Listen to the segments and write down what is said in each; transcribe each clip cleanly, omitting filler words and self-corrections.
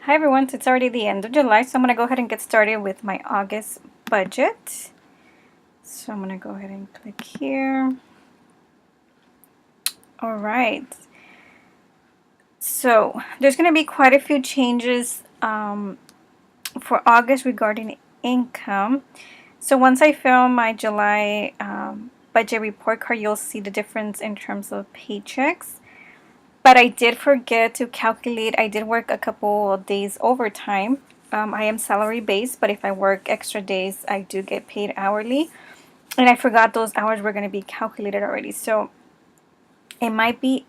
Hi everyone, so it's already the end of July, so I'm going to go ahead and get started with my August budget. So I'm going to go ahead and click here. Alright, so there's going to be quite a few changes for August regarding income. So once I film my July budget report card, you'll see the difference in terms of paychecks. But I did forget to calculate. I did work a couple of days overtime. I am salary based, but if I work extra days, I do get paid hourly. And I forgot those hours were going to be calculated already. So it might be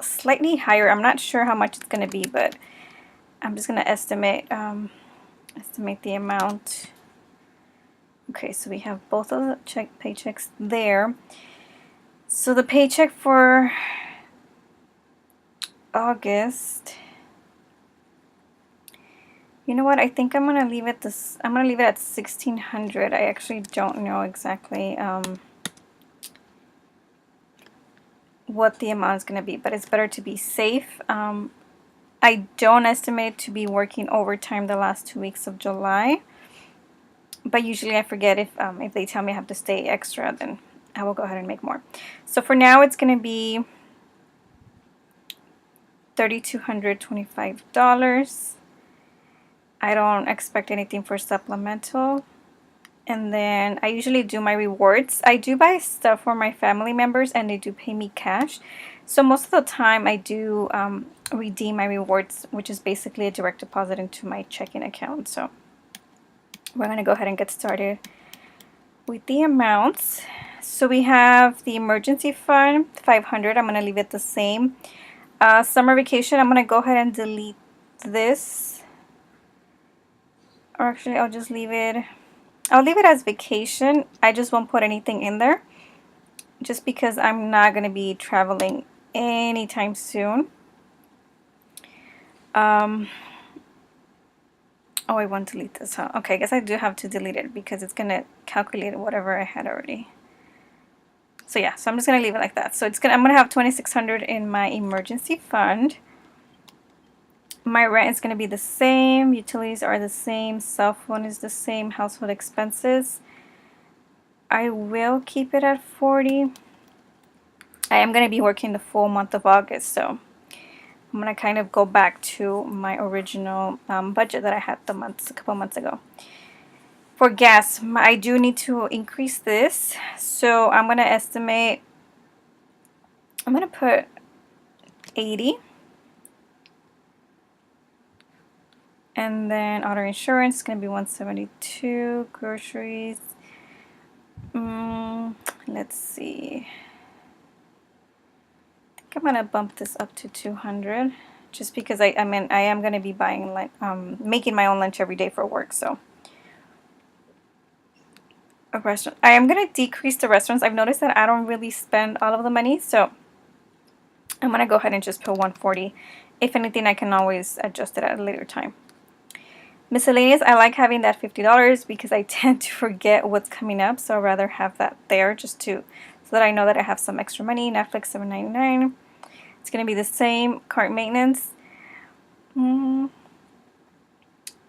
slightly higher. I'm not sure how much it's going to be, but I'm just going to estimate the amount. Okay, so we have both of the paychecks there. So the paycheck for August, you know what? I think I'm gonna leave it this. I'm gonna leave it at 1,600. I actually don't know exactly what the amount is gonna be, but it's better to be safe. I don't estimate to be working overtime the last 2 weeks of July, but usually I forget if they tell me I have to stay extra, then I will go ahead and make more. So for now, it's gonna be $3,225. I don't expect anything for supplemental. And then I usually do my rewards. I do buy stuff for my family members and they do pay me cash. So most of the time I do redeem my rewards, which is basically a direct deposit into my checking account. So we're going to go ahead and get started with the amounts. So we have the emergency fund, 500. I'm going to leave it the same. Summer vacation, I'm going to go ahead and delete this. Or actually, I'll just leave it. I'll leave it as vacation. I just won't put anything in there just because I'm not going to be traveling anytime soon. Oh, I want to delete this, huh? Okay, I guess I do have to delete it because it's going to calculate whatever I had already. So yeah, so I'm just going to leave it like that. So I'm going to have 2,600 in my emergency fund. My rent is going to be the same. Utilities are the same. Cell phone is the same. Household expenses, I will keep it at 40. I am going to be working the full month of August, so I'm going to kind of go back to my original budget that I had a couple months ago. For gas, I do need to increase this, so I'm going to estimate, I'm going to put 80. And then auto insurance is going to be 172. Groceries, let's see. I think I'm going to bump this up to 200 just because I am going to be buying making my own lunch every day for work, so a restaurant. I am going to decrease the restaurants. I've noticed that I don't really spend all of the money, so I'm going to go ahead and just put 140. If anything, I can always adjust it at a later time. Miscellaneous, I like having that $50 because I tend to forget what's coming up, so I'd rather have that there just so that I know that I have some extra money. Netflix, $7.99. It's going to be the same. Cart maintenance,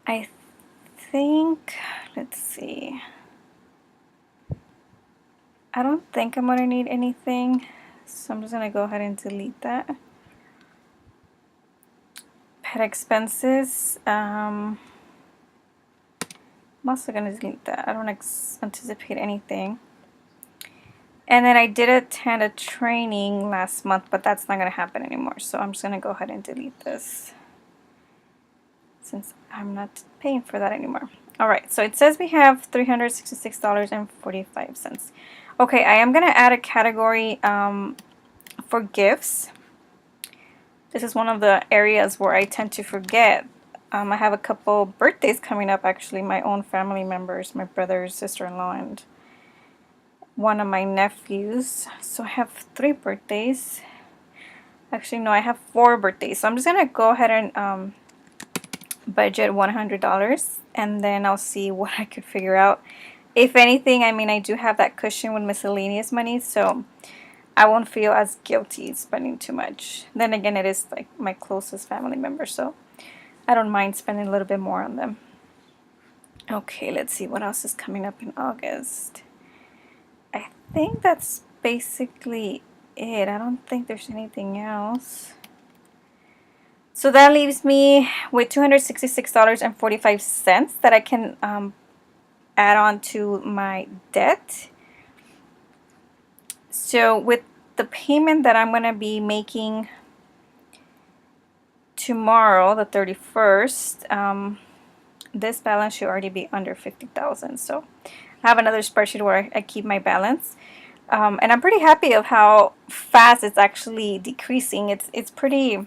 I think, let's see, I don't think I'm going to need anything, so I'm just going to go ahead and delete that. Pet expenses, I'm also going to delete that. I don't anticipate anything. And then I did attend a training last month, but that's not going to happen anymore. So I'm just going to go ahead and delete this since I'm not paying for that anymore. Alright, so it says we have $366.45. Okay, I am going to add a category for gifts. This is one of the areas where I tend to forget. I have a couple birthdays coming up, actually, my own family members, my brother, sister-in-law, and one of my nephews. So I have 3 birthdays. Actually, no, I have 4 birthdays. So I'm just going to go ahead and budget $100, and then I'll see what I could figure out. If anything, I mean, I do have that cushion with miscellaneous money, so I won't feel as guilty spending too much. Then again, it is like my closest family member, so I don't mind spending a little bit more on them. Okay, let's see what else is coming up in August. I think that's basically it. I don't think there's anything else. So that leaves me with $266.45 that I can add on to my debt. So with the payment that I'm going to be making tomorrow, the 31st, this balance should already be under 50,000. So I have another spreadsheet where I keep my balance. And I'm pretty happy of how fast it's actually decreasing. It's pretty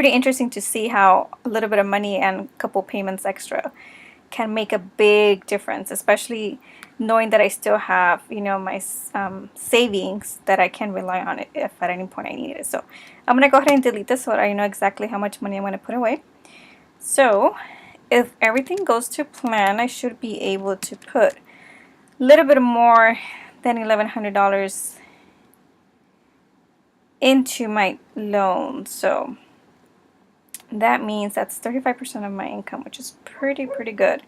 interesting to see how a little bit of money and a couple payments extra can make a big difference, especially knowing that I still have, you know, my savings that I can rely on it if at any point I need it. So I'm going to go ahead and delete this so that I know exactly how much money I'm going to put away. So if everything goes to plan, I should be able to put a little bit more than $1,100 into my loan. So that means that's 35% of my income, which is pretty good.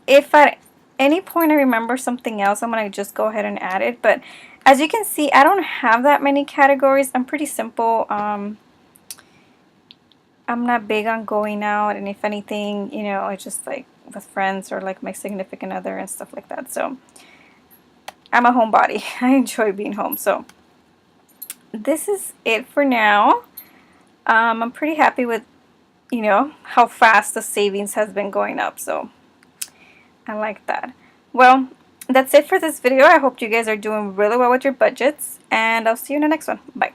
If at any point I remember something else, I'm going to just go ahead and add it. But as you can see, I don't have that many categories. I'm pretty simple. I'm not big on going out, and if anything, you know, it's just like with friends or like my significant other and stuff like that. So I'm a homebody. I enjoy being home. So this is it for now. I'm pretty happy with, you know, how fast the savings has been going up. So I like that. Well, that's it for this video. I hope you guys are doing really well with your budgets, and I'll see you in the next one. Bye.